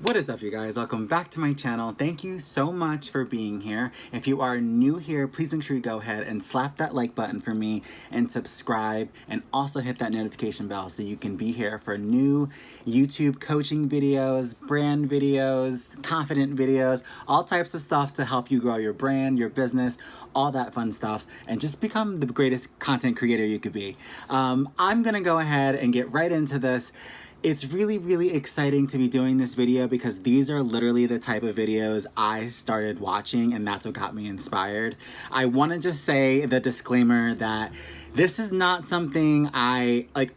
What is up, you guys? Welcome back to my channel. Thank you so much for being here. If you are new here, please make sure you go ahead and slap that like button for me and subscribe, and also hit that notification bell so you can be here for new YouTube coaching videos, brand videos, confident videos, all types of stuff to help you grow your brand, your business, all that fun stuff, and just become the greatest content creator you could be. I'm gonna go ahead and get right into this. It's really exciting to be doing this video because these are literally the type of videos I started watching, and that's what got me inspired. I want to just say the disclaimer that this is not something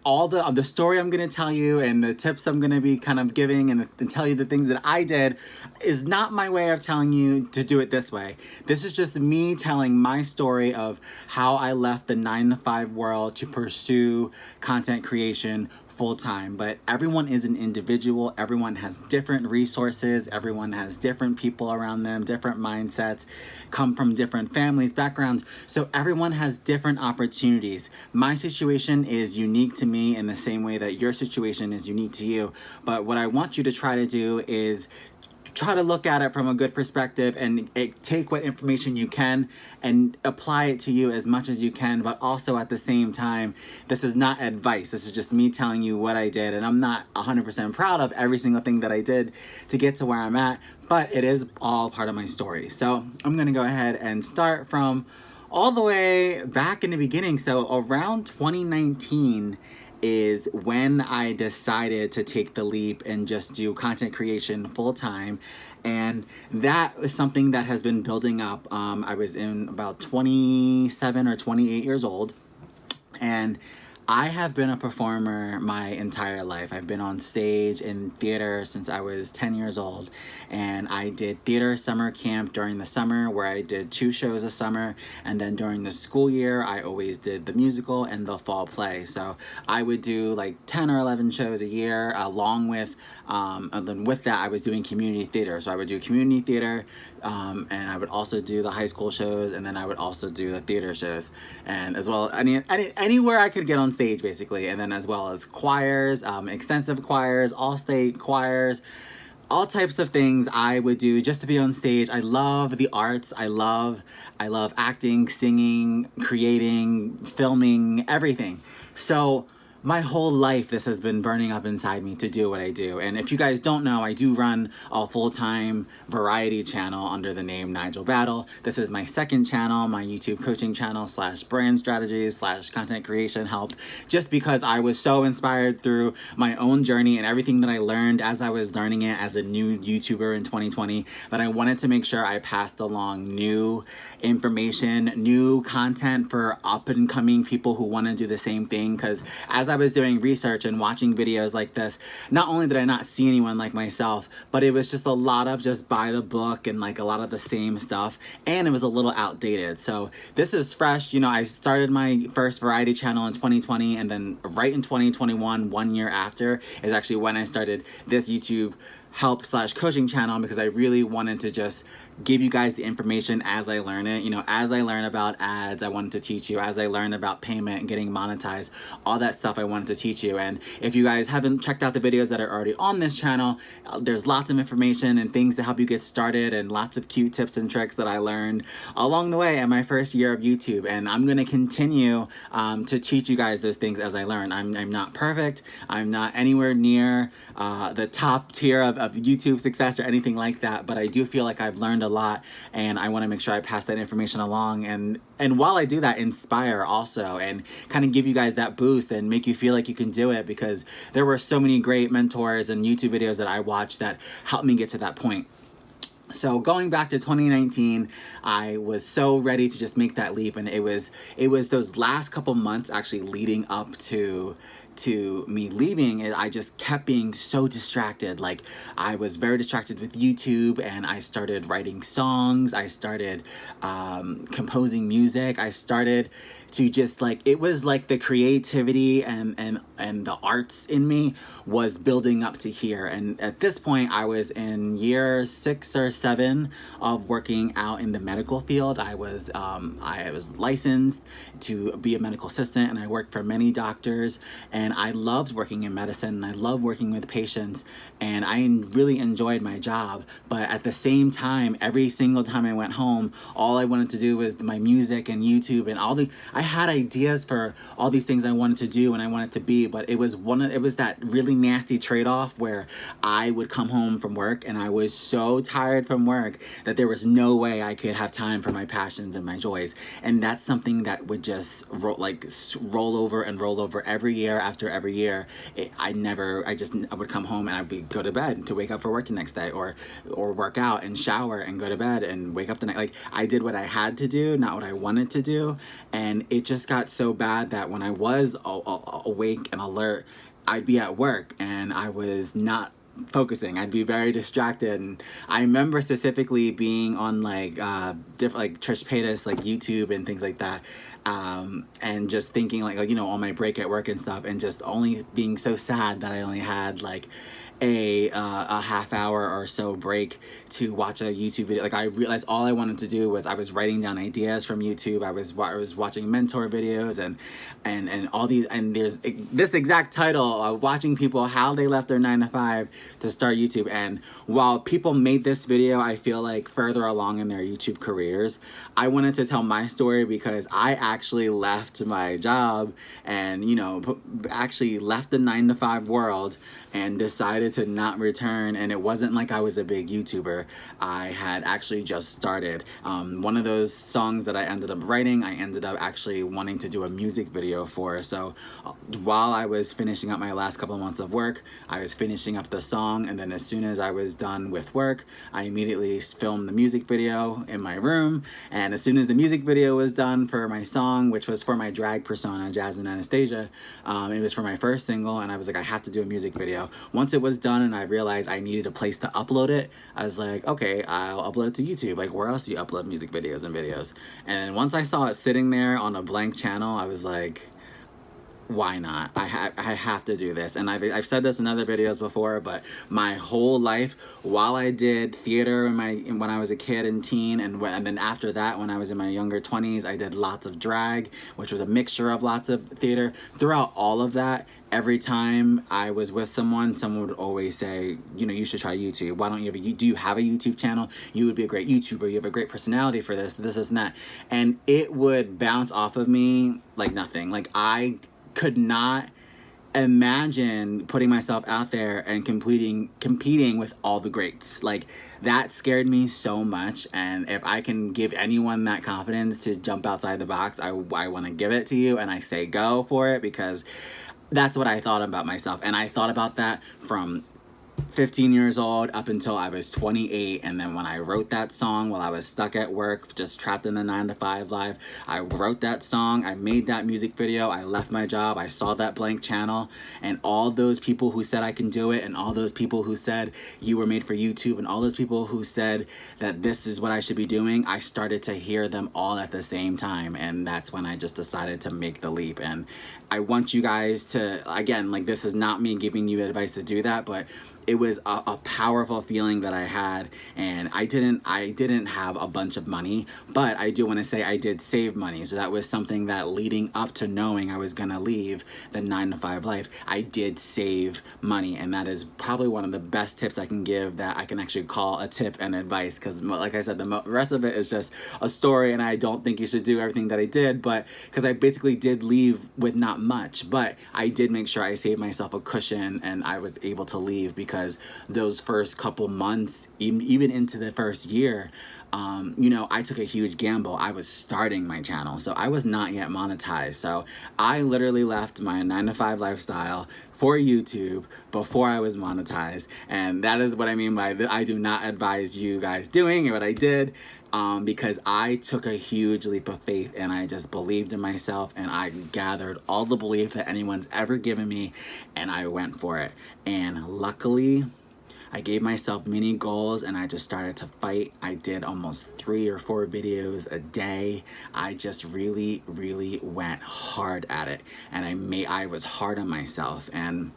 all the story I'm going to tell you and the tips I'm going to be kind of giving and tell you the things that I did is not my way of telling you to do it this way. This is just me telling my story of how I left the 9-to-5 world to pursue content creation full-time. But everyone is an individual, everyone has different resources, everyone has different people around them, different mindsets, come from different families, backgrounds, so everyone has different opportunities. My situation is unique to me in the same way that your situation is unique to you, but what I want you to try to do is try to look at it from a good perspective and take what information you can and apply it to you as much as you can, but also at the same time, this is not advice. This is just me telling you what I did, and I'm not 100% proud of every single thing that I did to get to where I'm at, but it is all part of my story. So I'm gonna go ahead and start from all the way back in the beginning. So around 2019 is when I decided to take the leap and just do content creation full time. And that was something that has been building up. I was in about 27 or 28 years old, and I have been a performer my entire life. I've been on stage in theater since I was 10 years old, and I did theater summer camp during the summer where I did 2 shows a summer, and then during the school year I always did the musical and the fall play. So I would do like 10 or 11 shows a year, along with and then with that I was doing community theater. So I would do community theater, and I would also do the high school shows, and then I would also do the theater shows, and as well anywhere I could get on stage basically, and then as well as choirs, extensive choirs, all-state choirs, all types of things I would do just to be on stage. I love the arts. I love acting, singing, creating, filming, everything. So my whole life, this has been burning up inside me to do what I do. And if you guys don't know, I do run a full-time variety channel under the name Nigel Battle. This is my second channel, my YouTube coaching channel / brand strategies / content creation help, just because I was so inspired through my own journey and everything that I learned as I was learning it as a new YouTuber in 2020, that I wanted to make sure I passed along new information, new content for up-and-coming people who want to do the same thing. Because as I was doing research and watching videos like this, not only did I not see anyone like myself, but it was just a lot of just by the book and like a lot of the same stuff, and it was a little outdated. So this is fresh. You know, I started my first variety channel in 2020, and then right in 2021, 1 year after, is actually when I started this YouTube help / coaching channel, because I really wanted to just give you guys the information as I learn it. You know, as I learn about ads, I wanted to teach you. As I learn about payment and getting monetized, all that stuff I wanted to teach you. And if you guys haven't checked out the videos that are already on this channel, there's lots of information and things to help you get started, and lots of cute tips and tricks that I learned along the way in my first year of YouTube. And I'm going to continue to teach you guys those things as I learn. I'm not perfect. I'm not anywhere near the top tier of YouTube success or anything like that, but I do feel like I've learned a lot, and I want to make sure I pass that information along, and while I do that, inspire also, and kind of give you guys that boost and make you feel like you can do it, because there were so many great mentors and YouTube videos that I watched that helped me get to that point. So going back to 2019, I was so ready to just make that leap, and it was those last couple months actually leading up to me leaving, I just kept being so distracted. Like, I was very distracted with YouTube, and I started writing songs, I started composing music, I started to just like, it was like the creativity and the arts in me was building up to here. And at this point, I was in year 6 or 7 of working out in the medical field. I was licensed to be a medical assistant, and I worked for many doctors, and and I loved working in medicine, and I loved working with patients, and I really enjoyed my job. But at the same time, every single time I went home, all I wanted to do was my music and YouTube and I had ideas for all these things I wanted to do and I wanted to be, but it was that really nasty trade-off where I would come home from work and I was so tired from work that there was no way I could have time for my passions and my joys. And that's something that would just roll over and roll over every year after every year. I would come home and I'd go to bed to wake up for work the next day, or work out and shower and go to bed and wake up the next. Like, I did what I had to do, not what I wanted to do. And it just got so bad that when I was awake and alert, I'd be at work and I was not focusing. I'd be very distracted. And I remember specifically being on different, like Trish Paytas, like YouTube and things like that, and just thinking on my break at work and stuff, and just only being so sad that I only had a half hour or so break to watch a YouTube video. Like, I realized all I wanted to do was I was writing down ideas from YouTube. I was watching mentor videos and all these, and there's this exact title of watching people how they left their 9-to-5 to start YouTube. And while people made this video, I feel like further along in their YouTube careers, I wanted to tell my story because I actually left my job and actually left the 9-to-5 world and decided to not return. And it wasn't like I was a big YouTuber. I had actually just started. One of those songs that I ended up writing, I ended up actually wanting to do a music video for. So while I was finishing up my last couple of months of work, I was finishing up the song, and then as soon as I was done with work, I immediately filmed the music video in my room. And as soon as the music video was done for my song, which was for my drag persona, Jasmine Anastasia, it was for my first single, and I was like, I have to do a music video. Once it was done and I realized I needed a place to upload it, I was like, okay, I'll upload it to YouTube. Like, where else do you upload music videos and videos? And once I saw it sitting there on a blank channel, I was like, why not? I have to do this. And I've said this in other videos before, but my whole life, while I did theater when I was a kid and teen, and then after that, when I was in my younger 20s, I did lots of drag, which was a mixture of lots of theater. Throughout all of that, every time I was with someone would always say, you should try YouTube. Why don't you do you have a YouTube channel? You would be a great YouTuber. You have a great personality for this, and that. And it would bounce off of me like nothing. Like, I could not imagine putting myself out there and competing with all the greats. Like, that scared me so much. And if I can give anyone that confidence to jump outside the box, I want to give it to you, and I say go for it, because that's what I thought about myself. And I thought about that from 15 years old up until I was 28. And then when I wrote that song while I was stuck at work, just trapped in the 9-to-5 life, I wrote that song, I made that music video, I left my job, I saw that blank channel, and all those people who said I can do it, and all those people who said you were made for YouTube, and all those people who said that this is what I should be doing, I started to hear them all at the same time. And that's when I just decided to make the leap. And I want you guys to, again, like, this is not me giving you advice to do that, but it was a powerful feeling that I had. And I didn't have a bunch of money, but I do want to say I did save money. So that was something that, leading up to knowing I was gonna leave the 9-to-5 life, I did save money. And that is probably one of the best tips I can give, that I can actually call a tip and advice, because like I said, the rest of it is just a story, and I don't think you should do everything that I did, but because I basically did leave with not much, but I did make sure I saved myself a cushion, and I was able to leave, because those first couple months, even into the first year, I took a huge gamble. I was starting my channel, so I was not yet monetized. So I literally left my 9-to-5 lifestyle for YouTube before I was monetized. And that is what I mean by I do not advise you guys doing what I did, because I took a huge leap of faith, and I just believed in myself, and I gathered all the belief that anyone's ever given me, and I went for it. And luckily, I gave myself mini goals, and I just started to fight. I did almost 3 or 4 videos a day. I just really, really went hard at it, and I was hard on myself. And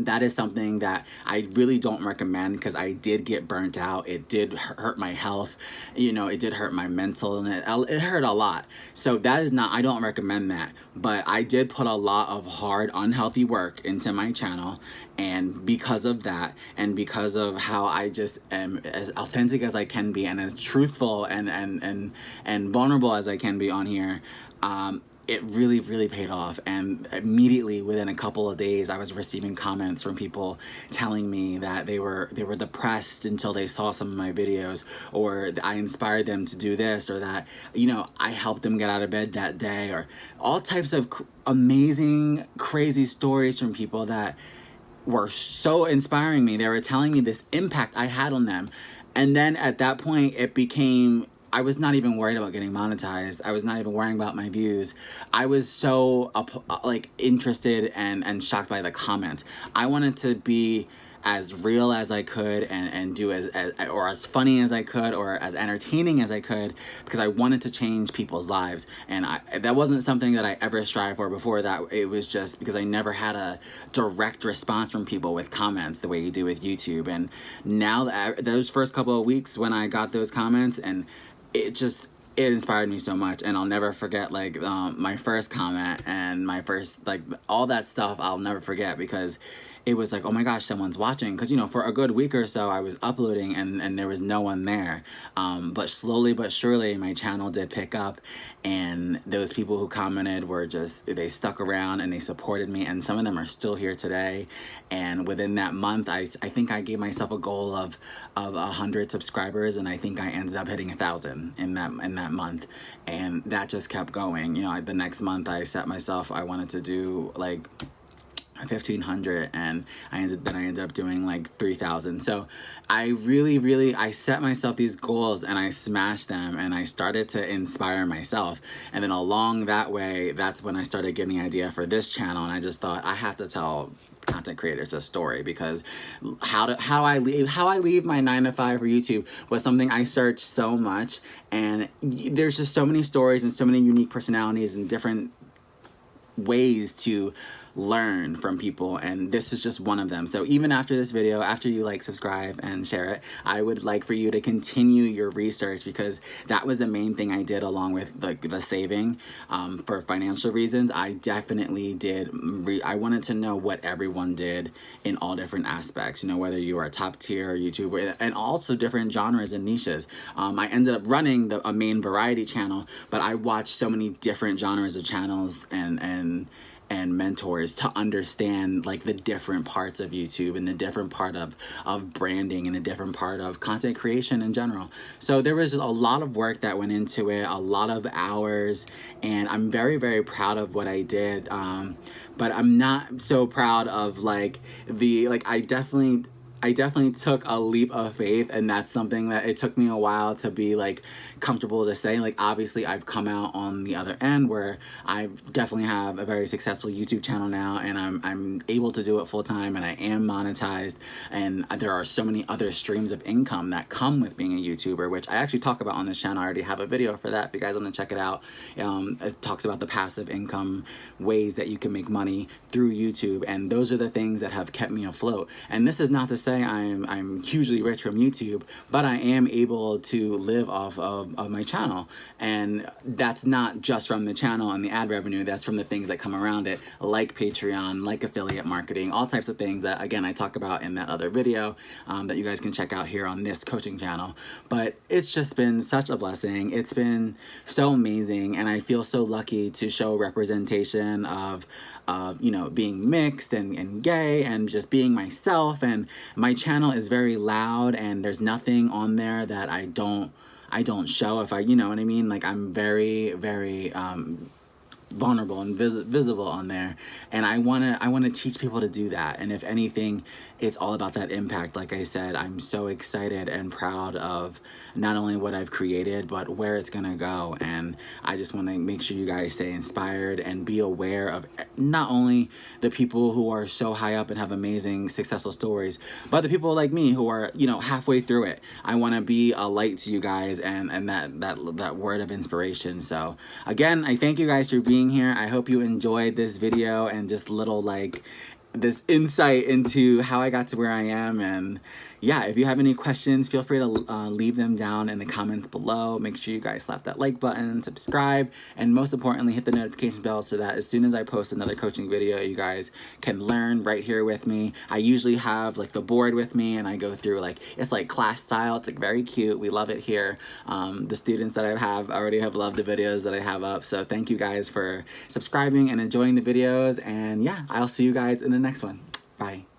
that is something that I really don't recommend, because I did get burnt out. It did hurt my health, you know, it did hurt my mental, and it hurt a lot. So that is not, I don't recommend that. But I did put a lot of hard, unhealthy work into my channel, and because of that, and because of how I just am as authentic as I can be, and as truthful and vulnerable as I can be on here, it really paid off. And immediately within a couple of days, I was receiving comments from people telling me that they were depressed until they saw some of my videos, or I inspired them to do this, or that, you know, I helped them get out of bed that day, or all types of amazing, crazy stories from people that were so inspiring me. They were telling me this impact I had on them. And then at that point, it became, I was not even worried about getting monetized. I was not even worrying about my views. I was so like interested and shocked by the comments. I wanted to be as real as I could, and do as funny as I could, or as entertaining as I could, because I wanted to change people's lives. And that wasn't something that I ever strived for before that. It was just because I never had a direct response from people with comments the way you do with YouTube. And now those first couple of weeks when I got those comments, and it inspired me so much. And I'll never forget, like, my first comment and my first, like, all that stuff I'll never forget, because it was like, oh my gosh, someone's watching. Because, you know, for a good week or so I was uploading and there was no one there. But slowly but surely my channel did pick up, and those people who commented were just, they stuck around and they supported me, and some of them are still here today. And within that month, I think I gave myself a goal of 100 subscribers, and I think I ended up hitting 1,000 in that month. And that just kept going. You know, the next month I set myself, I wanted to do like 1,500, and I ended up doing like 3,000. So I set myself these goals, and I smashed them, and I started to inspire myself. And then along that way, that's when I started getting the idea for this channel, and I just thought, I have to tell content creators a story, because how I leave my 9-to-5 for YouTube was something I searched so much, and there's just so many stories and so many unique personalities and different ways to learn from people, and this is just one of them. So even after this video, after you like, subscribe, and share it, I would like for you to continue your research, because that was the main thing I did, along with the saving for financial reasons. I definitely did I wanted to know what everyone did in all different aspects, you know, whether you are a top tier YouTuber, and also different genres and niches. I ended up running a main variety channel, but I watched so many different genres of channels and mentors to understand, like, the different parts of YouTube, and the different part of branding, and a different part of content creation in general. So there was just a lot of work that went into it, a lot of hours, and I'm very proud of what I did. But I'm not so proud of, like, I definitely took a leap of faith, and that's something that it took me a while to be, like, comfortable to say. Like, obviously I've come out on the other end, where I definitely have a very successful YouTube channel now, and I'm able to do it full time, and I am monetized, and there are so many other streams of income that come with being a YouTuber, which I actually talk about on this channel. I already have a video for that if you guys want to check it out. It talks about the passive income ways that you can make money through YouTube, and those are the things that have kept me afloat. And this is not to say I'm hugely rich from YouTube, but I am able to live off of my channel, and that's not just from the channel and the ad revenue. That's from the things that come around it, like Patreon, like affiliate marketing, all types of things that, again, I talk about in that other video that you guys can check out here on this coaching channel. But it's just been such a blessing. It's been so amazing, and I feel so lucky to show representation of you know, being mixed and gay, and just being myself. And my channel is very loud, and there's nothing on there that I don't show, if you know what I mean. Like, I'm very vulnerable and visible on there, and I want to teach people to do that. And if anything, it's all about that impact. Like I said, I'm so excited and proud of not only what I've created, but where it's gonna go. And I just want to make sure you guys stay inspired and be aware of not only the people who are so high up and have amazing successful stories, but the people like me who are, you know, halfway through it. I want to be a light to you guys, and that word of inspiration. So again, I thank you guys for being here. I hope you enjoyed this video, and just little, like, this insight into how I got to where I am. And yeah, if you have any questions, feel free to leave them down in the comments below. Make sure you guys slap that like button, subscribe, and most importantly, hit the notification bell so that as soon as I post another coaching video, you guys can learn right here with me. I usually have like the board with me, and I go through like, it's like class style. It's like very cute. We love it here. The students that I have already have loved the videos that I have up. So thank you guys for subscribing and enjoying the videos. And yeah, I'll see you guys in the next one. Bye.